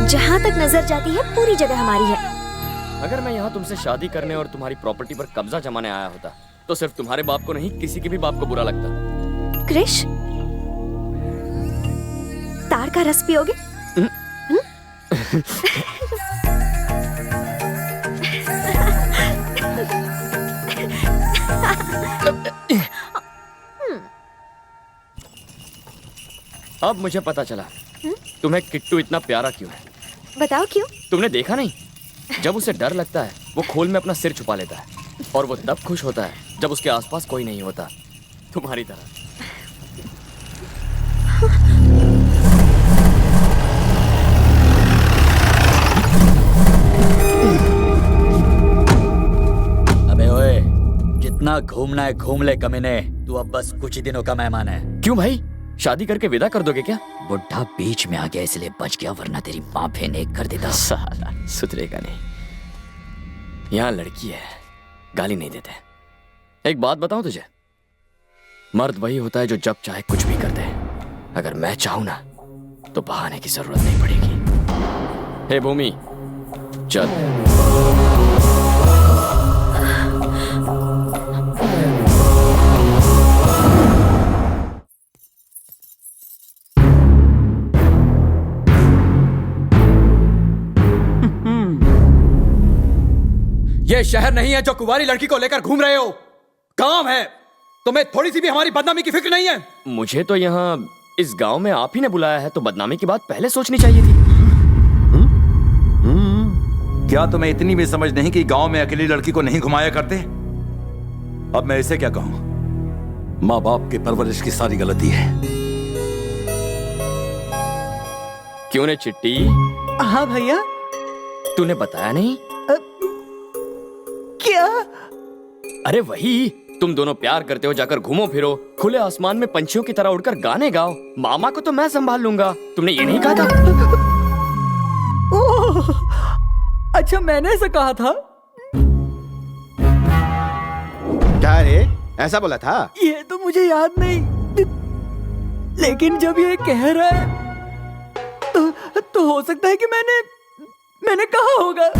जहाँ तक नजर जाती है पूरी जगह हमारी है। अगर मैं यहाँ तुमसे शादी करने और तुम्हारी प्रॉपर्टी पर कब्जा जमाने आया होता तो सिर्फ तुम्हारे बाप को नहीं, किसी के भी बाप को बुरा लगता। क्रिश, तार का रस पियोगे? अब मुझे पता चला तुम्हें किट्टू इतना प्यारा क्यों है। बताओ क्यों? तुमने देखा नहीं, जब उसे डर लगता है वो खोल में अपना सिर छुपा लेता है, और वो तब खुश होता है जब उसके आसपास कोई नहीं होता, तुम्हारी तरह। अबे ओए, जितना घूमना है घूम ले कमीने, तू अब बस कुछ ही दिनों का मेहमान है। क्यों भाई, शादी करके विदा कर दोगे क्या? बुढ़ा बीच में आ गया इसलिए बच गया, वरना तेरी माँ फेंक कर देता। साला सुधरेगा नहीं। यहाँ लड़की है, गाली नहीं देते। एक बात बताऊं तुझे, मर्द वही होता है जो जब चाहे कुछ भी कर दे। अगर मैं चाहूं ना तो बहाने की जरूरत नहीं पड़ेगी। हे भूमि, चल। ये शहर नहीं है जो कुंवारी लड़की को लेकर घूम रहे हो, काम है। तुम्हें थोड़ी सी भी हमारी बदनामी की फिक्र नहीं है? मुझे तो यहाँ इस गांव में आप ही ने बुलाया है, तो बदनामी की बात पहले सोचनी चाहिए थी। क्या तुम्हें इतनी भी समझ नहीं कि गांव में अकेली लड़की को नहीं घुमाया करते? अब मैं इसे क्या कहूं? माँ बाप की परवरिश की सारी गलती है। क्यों ने चिट्टी? हाँ भैया। तूने बताया नहीं? क्या? अरे वही, तुम दोनों प्यार करते हो, जाकर घूमो फिरो, खुले आसमान में पंछियों की तरह उड़कर गाने गाओ। मामा को तो मैं संभाल लूंगा। तुमने ये नहीं कहा था? ओह, अच्छा मैंने ऐसा कहा था? क्या रे, ऐसा बोला था? ये तो मुझे याद नहीं, लेकिन जब ये कह रहा है तो हो सकता है कि मैंने कहा होगा।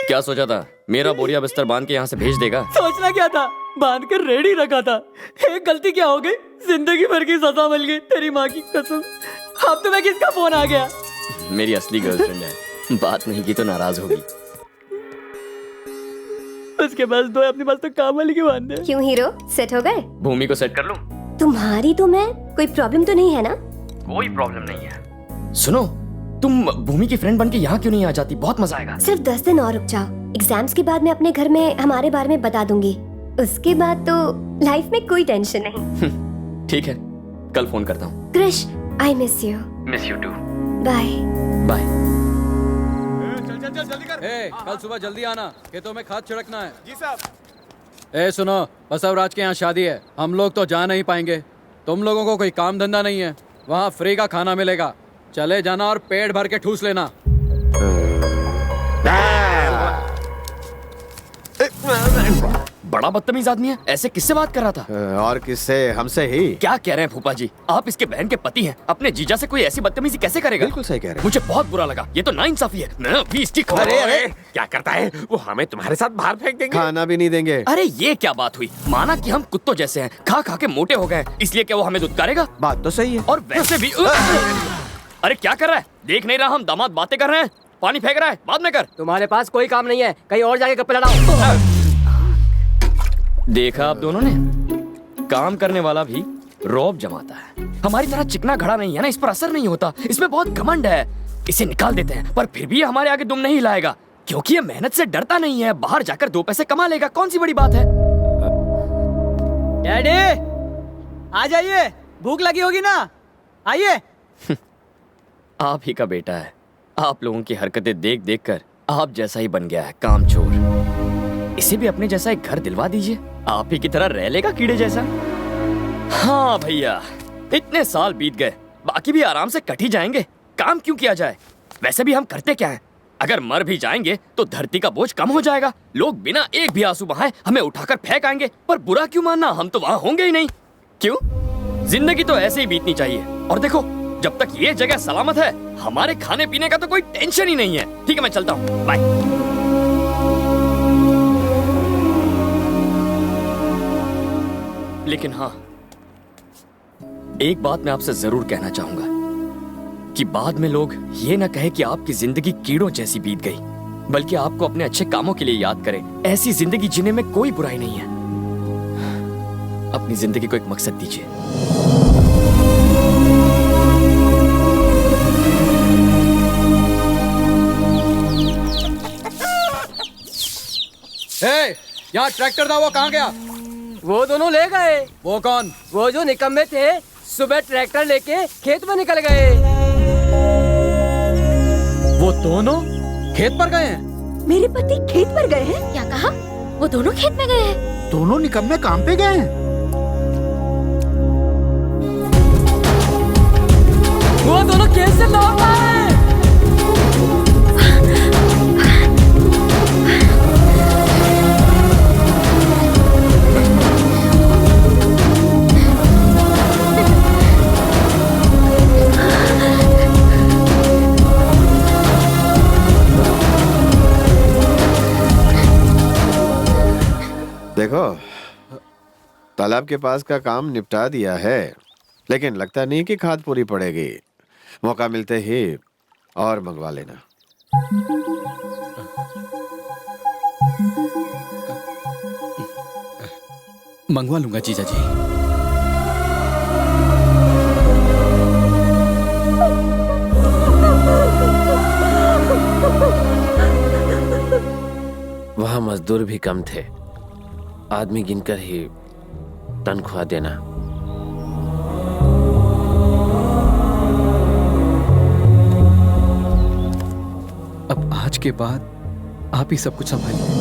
क्या सोचा था, मेरा बोरिया बिस्तर बांध के यहाँ से भेज देगा? सोचना क्या था, बांध कर रेडी रखा था। एक गलती क्या हो गई, जिंदगी भर की सजा मिल गई, तेरी माँ की कसम। अब तुम्हें किसका फोन आ गया? मेरी असली गर्लफ्रेंड है, बात नहीं की तो नाराज होगी। उसके पास दो, अपने पास तो काम वाली की बात है। क्यों हीरो, सेट हो गए? भूमि को सेट कर लूं? तुम्हारी तो मैं, कोई प्रॉब्लम तो नहीं है ना? कोई प्रॉब्लम नहीं है। सुनो, तुम भूमि की फ्रेंड बन के यहाँ क्यों नहीं आ जाती? बहुत मजा आएगा। सिर्फ 10 दिन और रुक जाओ, एग्जाम्स के बाद मैं अपने घर में हमारे बारे में बता दूंगी। उसके बाद तो लाइफ में कोई टेंशन नहीं। ठीक है, कल फोन करता हूँ। Krish, I miss you. Miss you too. Bye bye. चल जल्दी कर। कल सुबह जल्दी आना, खेतों में खाद छिड़कना है। जी साहब। सुनो, बसवराज के यहाँ शादी है, हम लोग तो जा नहीं पाएंगे। तुम लोगों को कोई काम धंधा नहीं है, वहाँ फ्री का खाना मिलेगा। चले जाना और पेट भर के ठूस लेना। बड़ा बदतमीज आदमी है, ऐसे किससे बात कर रहा था? और किससे? हमसे ही। क्या कह रहे हैं फूफा जी, आप इसके बहन के पति हैं, अपने जीजा से कोई ऐसी बदतमीजी कैसे करेगा? बिल्कुल सही कह रहे हैं। मुझे बहुत बुरा लगा, ये तो नाइंसाफी है। मैं अभी इसकी अरे क्या करता है वो, हमें तुम्हारे साथ बाहर फेंक देंगे। खाना भी नहीं देंगे। अरे ये क्या बात हुई, माना कि हम कुत्तों जैसे हैं, खा खा के मोटे हो गए, इसलिए क्या वो हमें दुत्कारेगा? बात तो सही है। और वैसे भी अरे क्या कर रहा है, देख नहीं रहा हम दामाद बातें कर रहे हैं? पानी फेंक रहा है, बाद में कर। तुम्हारे पास कोई काम नहीं है, कहीं और जाके गप्पे लड़ाओ। देखा आप दोनों ने, काम करने वाला भी रौब जमाता है। हमारी तरह चिकना घड़ा नहीं है ना, इस पर असर नहीं होता, इसमें बहुत घमंड है। इसे निकाल देते हैं, पर फिर भी ये हमारे आगे दुम नहीं हिलाएगा, क्योंकि ये मेहनत से डरता नहीं है। बाहर जाकर 2 पैसे कमा लेगा, कौन सी बड़ी बात है। डैडी आ जाइए, भूख लगी होगी ना, आइए। आप ही का बेटा है, आप लोगों की हरकतें देख देख कर आप जैसा ही बन गया है, कामचोर। इसे भी अपने जैसा एक घर दिलवा दीजिए, आप ही की तरह रह लेगा कीड़े जैसा। हाँ भैया, इतने साल बीत गए, बाकी भी आराम से कट ही जाएंगे, काम क्यों किया जाए? वैसे भी हम करते क्या हैं? अगर मर भी जाएंगे तो धरती का बोझ कम हो जाएगा। लोग बिना एक भी आंसू बहाए हमें उठाकर फेंक आएंगे। पर बुरा क्यों मानना, हम तो वहां होंगे ही नहीं। क्यों? जिंदगी तो ऐसे ही बीतनी चाहिए। और देखो, जब तक ये जगह सलामत है, हमारे खाने पीने का तो कोई टेंशन ही नहीं है। ठीक है, मैं चलता हूँ, बाय। लेकिन हाँ, एक बात मैं आपसे जरूर कहना चाहूंगा कि बाद में लोग ये ना कहे कि आपकी जिंदगी कीड़ों जैसी बीत गई, बल्कि आपको अपने अच्छे कामों के लिए याद करें। ऐसी जिंदगी जीने में कोई बुराई नहीं है। अपनी जिंदगी को एक मकसद दीजिए। यहाँ ट्रैक्टर था, वो कहाँ गया? वो दोनों ले गए। वो कौन? वो जो निकम्मे थे, सुबह ट्रैक्टर लेके खेत में निकल गए। वो दोनों खेत पर गए हैं? मेरे पति खेत पर गए हैं? क्या कहा? वो दोनों खेत में गए हैं? दोनों निकम्मे काम पे गए हैं। वो दोनों खेत से लौट आए। देखो, तालाब के पास का काम निपटा दिया है, लेकिन लगता नहीं कि खाद पूरी पड़ेगी। मौका मिलते ही और मंगवा लेना। मंगवा लूंगा जीजा जी। वहां मजदूर भी कम थे, आदमी गिनकर ही तनख्वाह देना। अब आज के बाद आप ही सब कुछ संभालिए।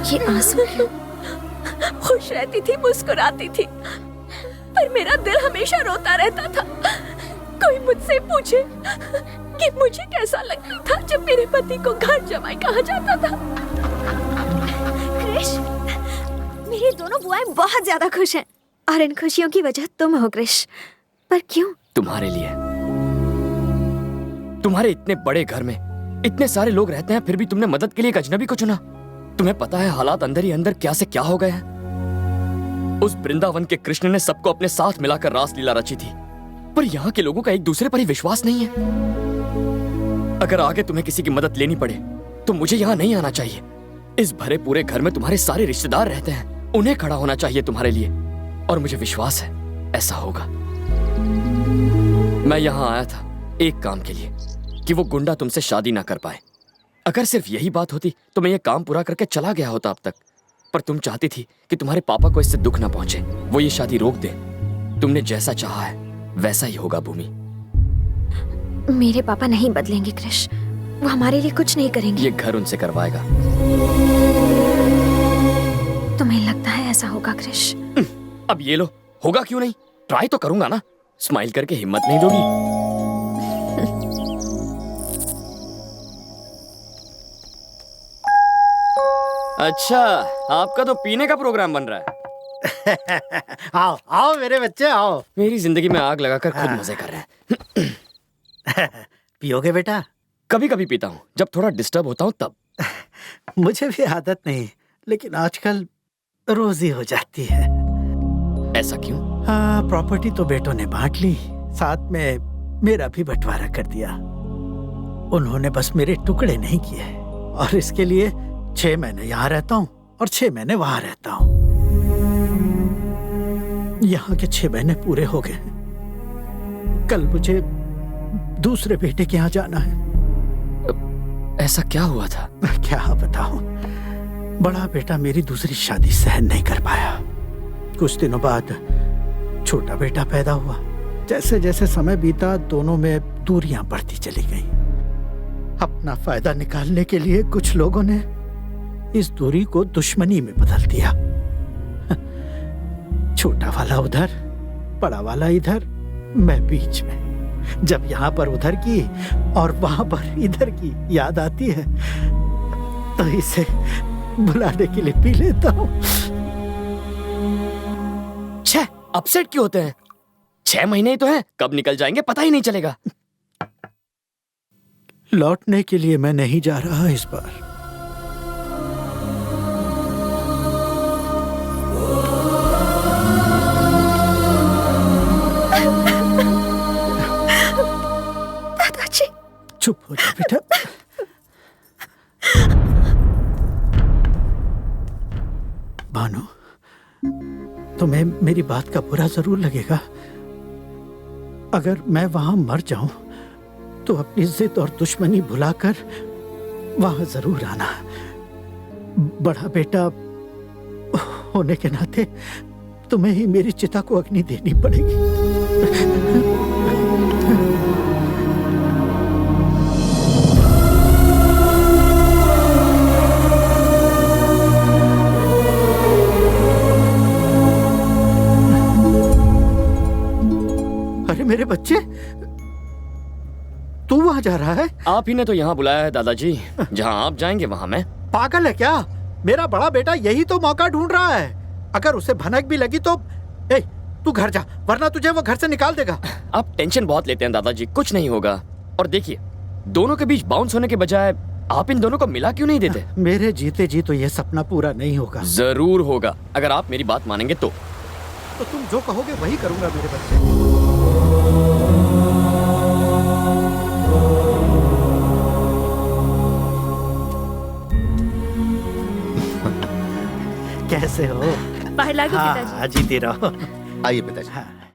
ये आंसू क्यों? खुश रहती थी, मुस्कुराती थी, पर मेरा दिल हमेशा रोता रहता था। कोई मुझसे पूछे कि मुझे कैसा लगता था जब मेरे पति को घर जमाई कहा जाता था। क्रिश, मेरी दोनों बुआएं बहुत ज्यादा खुश हैं, और इन खुशियों की वजह तुम हो क्रिश। पर क्यों? तुम्हारे लिए। तुम्हारे इतने बड़े घर में इतने सारे लोग रहते हैं, फिर भी तुमने मदद के लिए एक अजनबी को चुना। तुम्हें पता है हालात अंदर ही अंदर क्या से क्या हो गए हैं। उस वृंदावन के कृष्ण ने सबको अपने साथ मिलाकर रासलीला रची थी, पर यहाँ के लोगों का एक दूसरे पर ही विश्वास नहीं है। अगर आगे तुम्हें किसी की मदद लेनी पड़े तो मुझे यहाँ नहीं आना चाहिए। इस भरे पूरे घर में तुम्हारे सारे रिश्तेदार रहते हैं, उन्हें खड़ा होना चाहिए तुम्हारे लिए, और मुझे विश्वास है ऐसा होगा। मैं यहाँ आया था एक काम के लिए, कि वो गुंडा तुमसे शादी ना कर पाए। अगर सिर्फ यही बात होती तो मैं ये काम पूरा करके चला गया होता अब तक। पर तुम चाहती थी कि तुम्हारे पापा को इससे दुख ना पहुंचे, वो ये शादी रोक दे। तुमने जैसा चाहा है वैसा ही होगा भूमि। मेरे पापा नहीं बदलेंगे क्रिश, वो हमारे लिए कुछ नहीं करेंगे। ये घर उनसे करवाएगा। तुम्हें लगता है ऐसा होगा क्रिश? अब ये लो, होगा क्यों नहीं, ट्राई तो करूंगा ना। स्माइल करके हिम्मत नहीं दोगी? अच्छा, आपका तो पीने का प्रोग्राम बन रहा है। आओ आओ मेरे बच्चे आओ। मेरी जिंदगी में आग लगाकर खुद मजे कर रहे हैं। पियोगे बेटा? कभी कभी पीता हूँ, जब थोड़ा डिस्टर्ब होता हूँ तब। मुझे भी आदत नहीं, लेकिन आजकल रोज ही हो जाती है। ऐसा क्यों? हाँ, प्रॉपर्टी तो बेटों ने बांट ली, साथ में मेरा भी बंटवारा कर दिया। उन्होंने बस मेरे टुकड़े नहीं किए, और इसके लिए 6 महीने यहाँ रहता हूँ और 6 महीने वहां रहता हूँ। यहाँ के 6 महीने पूरे हो गए। कल मुझे दूसरे बेटे के यहाँ जाना है। ऐसा क्या हुआ था? क्या बताऊं, बड़ा बेटा मेरी दूसरी शादी सहन नहीं कर पाया। कुछ दिनों बाद छोटा बेटा पैदा हुआ। जैसे जैसे समय बीता दोनों में दूरियां बढ़ती चली गईं। अपना फायदा निकालने के लिए कुछ लोगों ने इस दूरी को दुश्मनी में बदल दिया। छोटा वाला उधर, बड़ा वाला इधर, मैं बीच में। जब यहाँ पर उधर की और वहां पर इधर की याद आती है तो इसे बुलाने के लिए पी लेता हूँ। छह अपसेट क्यों होते हैं? 6 महीने ही तो हैं, कब निकल जाएंगे पता ही नहीं चलेगा। लौटने के लिए मैं नहीं जा रहा इस बार। दादाजी चुप हो जा बेटा। भानु, तुम्हें मेरी बात का बुरा जरूर लगेगा। अगर मैं वहां मर जाऊं तो अपनी जिद और दुश्मनी भुलाकर वहां जरूर आना। बड़ा बेटा होने के नाते तुम्हें ही मेरी चिता को अग्नि देनी पड़ेगी। अरे मेरे बच्चे, तू वहां जा रहा है? आप ही ने तो यहाँ बुलाया है दादाजी। जहाँ आप जाएंगे वहाँ मैं। पागल है क्या? मेरा बड़ा बेटा यही तो मौका ढूंढ रहा है। अगर उसे भनक भी लगी तो तू घर जा, वरना तुझे वो घर से निकाल देगा। आप टेंशन बहुत लेते हैं दादाजी, कुछ नहीं होगा। और देखिए, दोनों के बीच बाउंस होने के बजाय आप इन दोनों को मिला क्यों नहीं देते? मेरे जीते जी तो ये सपना पूरा नहीं होगा। जरूर होगा, अगर आप मेरी बात मानेंगे तो तुम जो कहोगे वही करूंगा मेरे बच्चे। कैसे हो? बाहर लागो हाँ, पिताजी। जीती रहो। आइए पिताजी। हाँ।